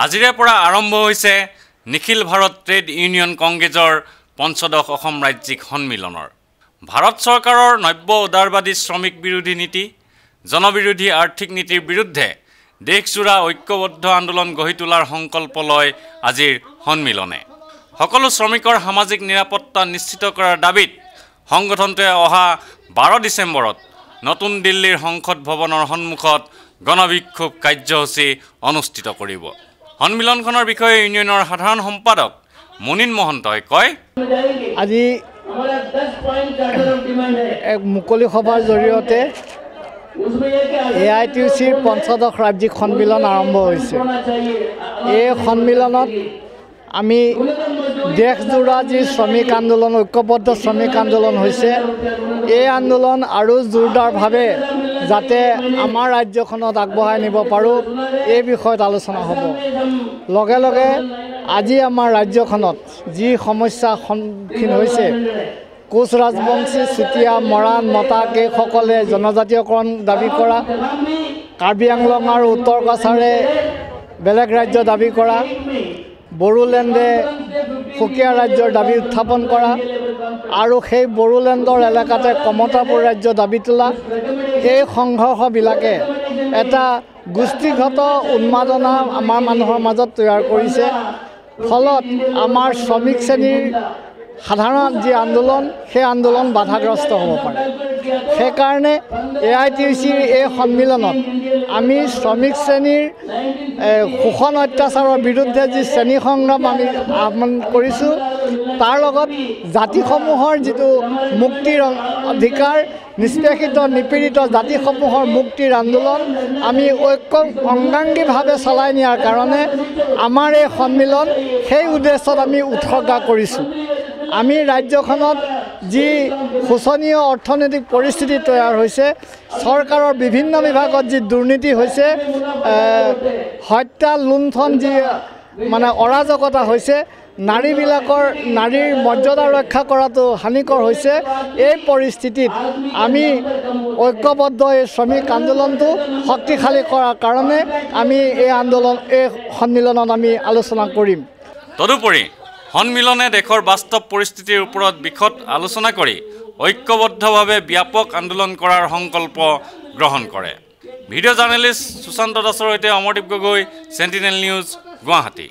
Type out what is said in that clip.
আজিৰে পৰা আৰম্ভ হৈছে নিখিল ভাৰত ট্ৰেড ইউনিয়ন কংগ্ৰেছৰ পঞ্চদশ অসম ৰাজ্যিক সন্মিলনৰ ভাৰত চৰকাৰৰ নব্য উদাৰবাদী শ্ৰমিক বিৰোধী নীতি জনবিৰোধী আৰ্থিক নীতিৰ বিৰুদ্ধে দেশজোৰা ঐক্যবদ্ধ আন্দোলন গঢ়ি তোলাৰ সংকল্প লয় আজিৰ সন্মিলনে সকলো শ্ৰমিকৰ সামাজিক নিৰাপত্তা নিশ্চিত কৰাৰ দাবীত সংগঠনটোৱে অহা 12 ডিচেম্বৰত নতুন দিল্লীৰ সংসদ ভৱনৰ সন্মুখত গণবিক্ষোভ কাৰ্যসূচী অনুষ্ঠিত কৰিব সন্মিলনখনৰ বিষয়ে ইউনিয়নৰ সাধাৰণ সম্পাদক মুনিন মহন্তই কয় আজি এক মুকলি সভাৰ জৰিয়তে AITUCৰ পঞ্চদশ ৰাজ্যিক সন্মিলন আৰম্ভ হৈছে এই সন্মিলনত আমি দেশজোৰা যি শ্ৰমিক আন্দোলন ঐক্যবদ্ধ শ্ৰমিক আন্দোলন হৈছে এই আন্দোলন আৰু জোৰদাৰভাৱে যাতে আমাৰ ৰাজ্যখনত আগবঢ়াই নিব পাৰোঁ এই বিষয়ত আলোচনা হ'ব লগে লগে আজি আমাৰ ৰাজ্যখনত যি সমস্যা সন্মুখীন হৈছে কোচ ৰাজবংশী চুতীয়া মৰাণ মতা কেইসকলে জনজাতীয়কৰণ দাবী কৰা কাৰ্বি আংলং আৰু উত্তৰ কাছাৰে বেলেগ ৰাজ্য দাবী কৰা বড়োলেণ্ডে সুকীয়া ৰাজ্যৰ দাবী উত্থাপন কৰা আৰু সেই বড়োলেণ্ডৰ এলেকাতে কমতাপুৰ ৰাজ্য দাবী তোলা এই সংঘৰ্ষবিলাকে এটা গোষ্ঠীগত উন্মাদনা আমাৰ মানুহৰ মাজত তৈয়াৰ কৰিছে ফলত আমাৰ শ্ৰমিক শ্ৰেণীৰ সাধাৰণ যি আন্দোলন সেই আন্দোলন বাধাগ্ৰস্ত হ'ব পাৰে সেইকাৰণে AITUCৰ এই সন্মিলনত আমি শ্ৰমিক শ্ৰেণীৰ শোষণ অত্যাচাৰৰ বিৰুদ্ধে যি শ্ৰেণী সংগ্ৰাম আমি আহ্বান কৰিছোঁ তাৰ লগত জাতিসমূহৰ যিটো মুক্তিৰ অধিকাৰ নিষ্পেষিত নিপীড়িত জাতিসমূহৰ মুক্তিৰ আন্দোলন আমি ঐক্য অংগাংগীভাৱে চলাই নিয়াৰ কাৰণে আমাৰ এই সন্মিলন সেই উদ্দেশ্যত আমি উৎসৰ্গা কৰিছোঁ আমি ৰাজ্যখনত যি শোচনীয় অৰ্থনৈতিক পৰিস্থিতি তৈয়াৰ হৈছে চৰকাৰৰ বিভিন্ন বিভাগত যি দুৰ্নীতি হৈছে হত্যা লুণ্ঠন যি মানে অৰাজকতা হৈছে নাৰীৰ মৰ্যাদা ৰক্ষা কৰাটো হানিকৰ হৈছে এই পৰিস্থিতিত আমি ঐক্যবদ্ধ এই শ্ৰমিক আন্দোলনটো শক্তিশালী কৰাৰ কাৰণে আমি এই সন্মিলনত আমি আলোচনা কৰিম তদুপৰি সন্মিলনে দেশৰ বাস্তৱ পৰিস্থিতিৰ ওপৰত বিশদ আলোচনা কৰি ঐক্যবদ্ধভাৱে ব্যাপক আন্দোলন কৰাৰ সংকল্প গ্ৰহণ কৰে ভিডিঅ' জাৰ্নেলিষ্ট সুশান্ত দাসৰ সৈতে অমৰদীপ গগৈ সেন্টিনেল নিউজ গুৱাহাটী